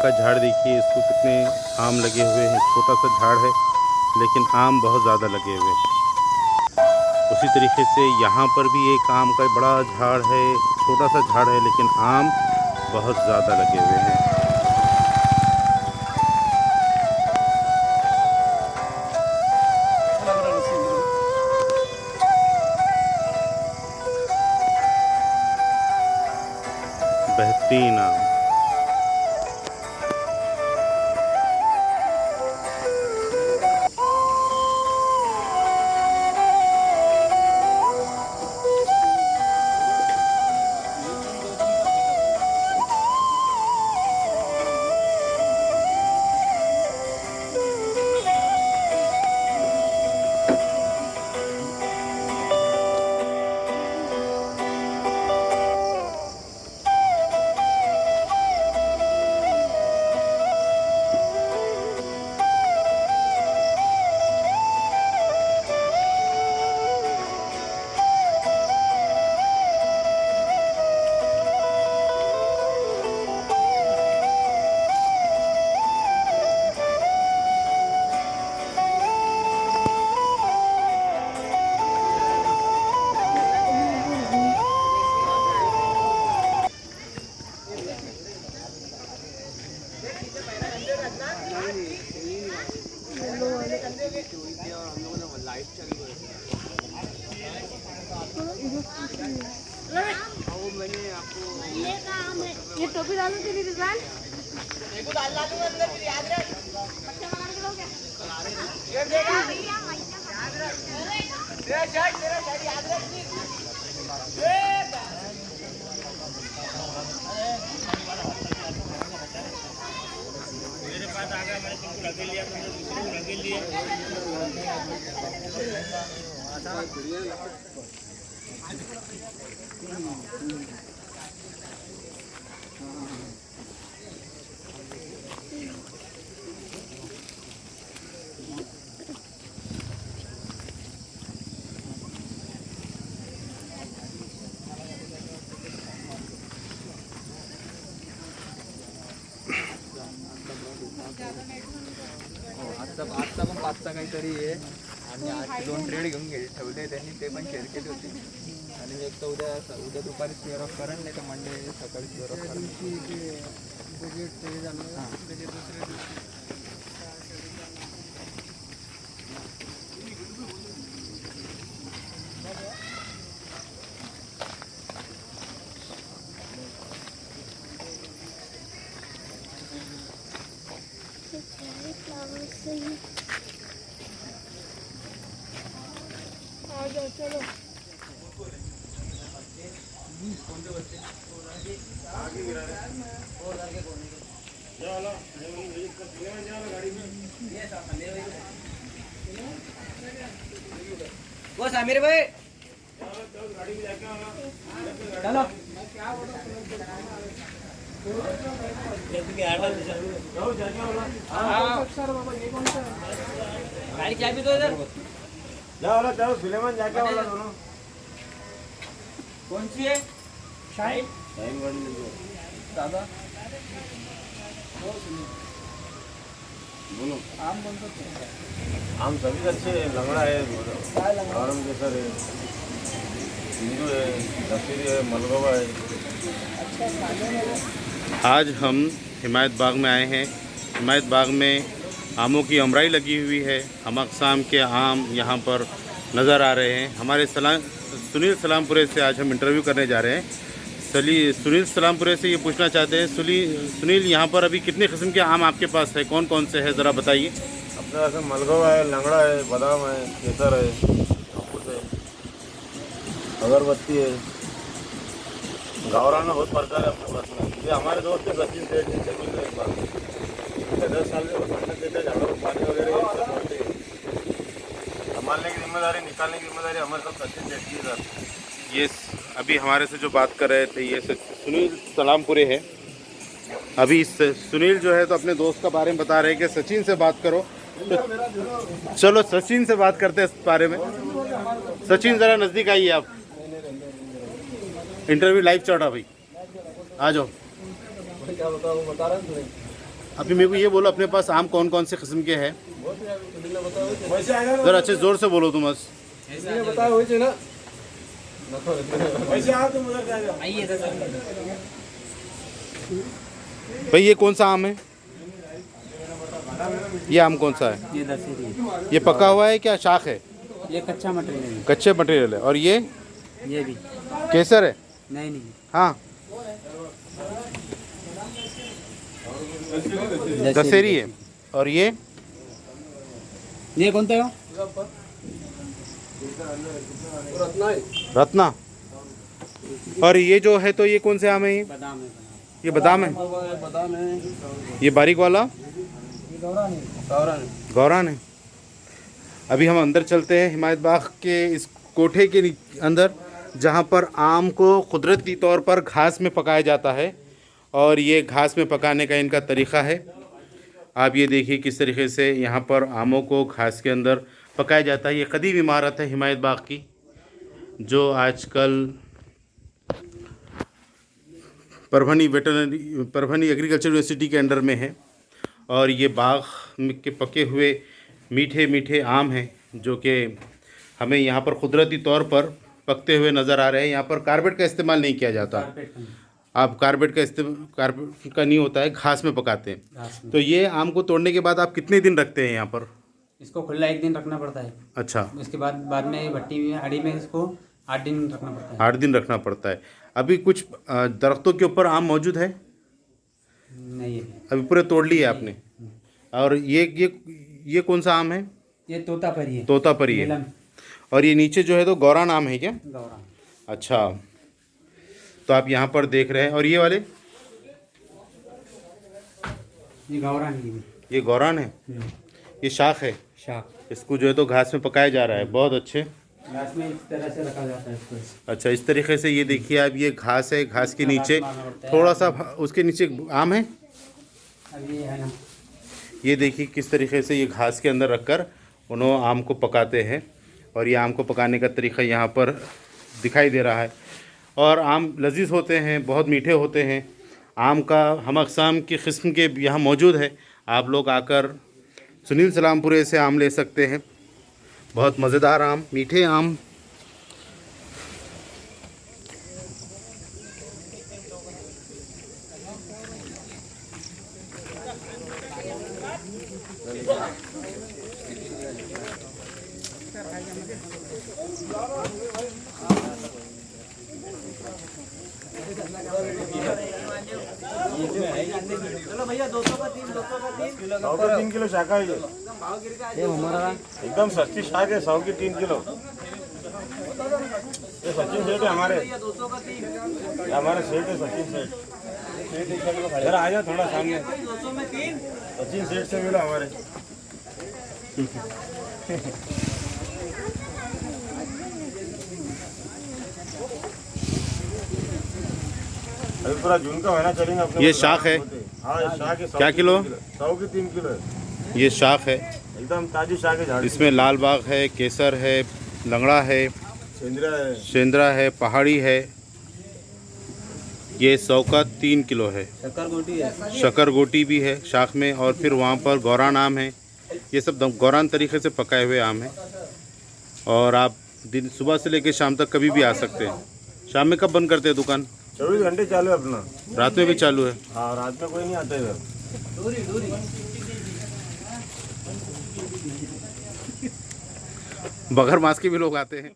का झाड़ देखिए, इसको कितने आम लगे हुए हैं। छोटा सा झाड़ है लेकिन आम बहुत ज़्यादा लगे हुए हैं। उसी तरीके से यहाँ पर भी एक आम का बड़ा झाड़ है, छोटा सा झाड़ है लेकिन आम बहुत ज़्यादा लगे हुए हैं। बेहतरीन आम। ये टोपी डालूं तेरी रिजवान? एक को डाल दूंगा अंदर, फिर याद रख बच्चा बना के लोगे ये देगा याद रख तेरा शर्ट याद रख मेरे पास आ गया, मैंने तुमको लगे लिया, तुमने दूसरे को लगे लिए। आजचा पण 5चा काहीतरी आहे आणि आज 2 ट्रेड घेऊन ठेवले त्यांनी, ते पण शेअर केले होते. आणि एक तर उद्या दुपारी शेअर ऑफ करा, नाही तर मंडे सकाळी शेअर ऑफ करा. चलो वो सामिर भाई चलो गाड़ी क्या भी तो इधर जाओ सुलेमान जाके वाला दोनों कौन सी है? शाइन गाड़ी ले लो दादा बोलो। आम कौन सा? आम सभी अच्छे है, लंगड़ा है, आराम केसर है, हिंदू है, दशहरी है, मलगोवा है। आज हम हिमायत बाग में आए हैं। हिमायत बाग में आमों की अमराई लगी हुई है। हम अक़साम के आम यहाँ पर नज़र आ रहे हैं। हमारे सुनील सलामपुरे से आज हम इंटरव्यू करने जा रहे हैं। सुनील सलामपुरे से ये पूछना चाहते हैं, सुनील यहाँ पर अभी कितने किस्म के आम आपके पास है, कौन कौन से है, ज़रा बताइए। अपने पास मलगोवा है, लंगड़ा है, बादाम है, केसर है, हापुस है, अगरबत्ती है, गावराना बहुत प्रकार है अपने पास में। ये हमारे दोस्त है सचिन सेठ, जिनसे मिल रहे हैं। 10 साल से बसंत देते, झाड़ों को पानी वगैरह संभालने की जिम्मेदारी, निकालने की जिम्मेदारी हमारे साथ सचिन सेठ की सर। ये अभी हमारे से जो बात कर रहे थे ये सुनील सलामपुरे है। अभी सुनील जो है तो अपने दोस्त का बारे में बता रहे हैं कि सचिन से बात करो, तो चलो सचिन से बात करते हैं इस बारे में। सचिन ज़रा नज़दीक आइए, आप इंटरव्यू लाइव चल रहा भाई, आ जाओ। क्या बताओ, बता रहा हूँ अभी मेरे को ये बोलो अपने पास आम कौन कौन से किस्म के हैं? वैसे आएगा ना, जरा अच्छे ज़ोर से बोलो तुम बस। बताओ हो ना वैसे आओ तुम उधर जाएगा। भाई ये कौन सा आम है? ये आम कौन सा है? ये दशहरी है। ये पका हुआ है क्या शाख है? ये कच्चा मटेरियल है। कच्चे मटेरियल है। और ये ये भी केसर है? नहीं हाँ दशहरी है। और ये कौन सा है? रत्ना। और ये जो है तो ये कौन से आम है? बादाम है। ये बादाम है। बादाम है, ये बारीक वाला गौरान है। गौरान है। अभी हम अंदर चलते हैं हिमायत बाग के इस कोठे के अंदर, जहाँ पर आम को कुदरती तौर पर घास में पकाया जाता है। और ये घास में पकाने का इनका तरीक़ा है। आप ये देखिए किस तरीके से यहाँ पर आमों को घास के अंदर पकाया जाता है। ये कदीम इमारत है हिमायत बाग की, जो आजकल परभनी एग्रीकल्चर यूनिवर्सिटी के अंडर में है। और ये बाग के पके हुए मीठे मीठे आम हैं, जो कि हमें यहाँ पर कुदरती तौर पर पकते हुए नज़र आ रहे हैं। यहाँ पर कार्बेट का इस्तेमाल नहीं किया जाता। आप कार्बेट का नहीं होता है, घास में पकाते हैं। तो ये आम को तोड़ने के बाद आप कितने दिन रखते हैं यहाँ पर? इसको खुला 1 दिन रखना पड़ता है। अच्छा, उसके बाद में भट्टी में आड़ी में इसको 8 दिन रखना पड़ता है। 8 दिन रखना पड़ता है। अभी कुछ दरख्तों के ऊपर आम मौजूद है? नहीं है। अभी पूरे तोड़ लिए आपने? और ये कौन सा आम है? ये तोतापरी है। तोतापरी है। नीलम और ये नीचे जो है तो गौरान आम है क्या? गौरान। अच्छा, तो आप यहाँ पर देख रहे हैं। और ये वाले? ये गौरान है। ये गौरान है। ये शाख है। शाख। इसको जो है तो घास में पकाया जा रहा है। बहुत अच्छे। घास में इस तरह से रखा जाता है इसको। अच्छा, इस तरीके से ये देखिए आप, ये घास है, घास के नीचे थोड़ा सा उसके नीचे आम है। अब ये है ना, ये देखिए किस तरीके से ये घास के अंदर रखकर उन्होंने आम को पकाते हैं। और ये आम को पकाने का तरीका यहाँ पर दिखाई दे रहा है। और आम लजीज होते हैं, बहुत मीठे होते हैं। आम का हम अक़साम की किस्म के यहाँ मौजूद है। आप लोग आकर सुनील सलामपुरे से आम ले सकते हैं। बहुत मज़ेदार आम, मीठे आम। चलो भैया 200 का 3, 200 का 3 100 के 3 किलो शाखा है ये हमारा एकदम सस्ती शाख है। 100 की 3 किलो। ये सचिन सेठ है हमारे, 200 का 3, ये हमारे सेठ है सचिन सेठ। जरा आ जाओ थोड़ा सामने। 200 में 3। सचिन सेठ से मिलो हमारे। अभी पूरा जून का महीना चलेंगे अपने। ये शाख है? हाँ, ये शाख है। 100 क्या की किलो? 3 100 की 3 किलो है। ये शाख है, एकदम ताजी शाख है। झाड़ी इसमें लाल बाग है, केसर है, लंगड़ा है, सेंद्रा है। सेंद्रा है, पहाड़ी है। ये 100 का 3 किलो है। शक्कर गोटी है। शक्कर गोटी भी है शाख में। और फिर वहाँ पर गौरान आम है। ये सब गौरान तरीके से पकाए हुए आम हैं। और आप दिन सुबह से लेकर शाम तक कभी भी आ सकते हैं। शाम में कब बंद करते हैं दुकान? 24 घंटे चालू है अपना। रात में भी चालू है? हाँ, रात में कोई नहीं आता इधर। बगैर मास्क के भी लोग आते हैं।